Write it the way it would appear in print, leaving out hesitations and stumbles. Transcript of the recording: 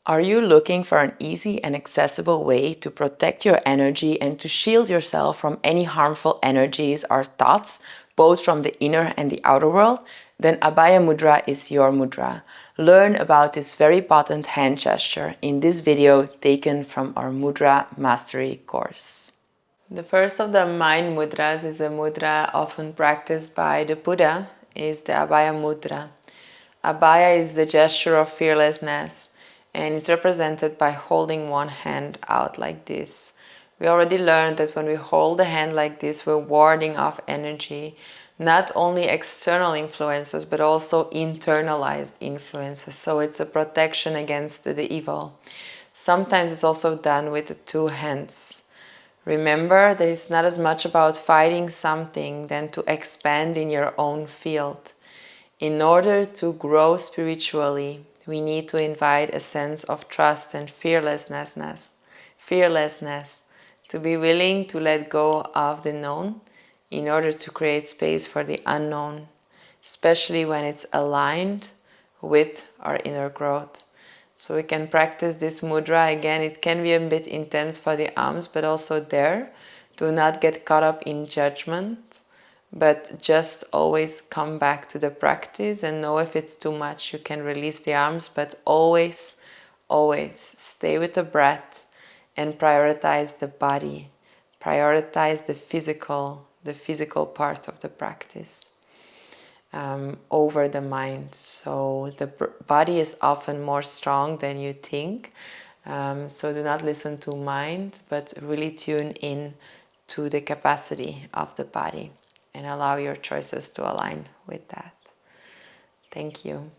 Are you looking for an easy and accessible way to protect your energy and to shield yourself from any harmful energies or thoughts, both from the inner and the outer world? Then Abhaya Mudra is your mudra. Learn about this very potent hand gesture in this video taken from our Mudra Mastery course. The first of the mind mudras is a mudra often practiced by the Buddha, is the Abhaya Mudra. Abhaya is the gesture of fearlessness, and it's represented by holding one hand out like this. We already learned that when we hold the hand like this, we're warding off energy, not only external influences, but also internalized influences. So it's a protection against the evil. Sometimes it's also done with the two hands. Remember that it's not as much about fighting something than to expand in your own field. In order to grow spiritually, we need to invite a sense of trust and fearlessness, to be willing to let go of the known in order to create space for the unknown, especially when it's aligned with our inner growth. So we can practice this mudra. Again, it can be a bit intense for the arms, but also there, do not get caught up in judgment, but just always come back to the practice and know if it's too much, you can release the arms, but always, always stay with the breath and prioritize the body, prioritize the physical part of the practice. Over the mind. So the body is often more strong than you think. So do not listen to mind, but really tune in to the capacity of the body and allow your choices to align with that. Thank you.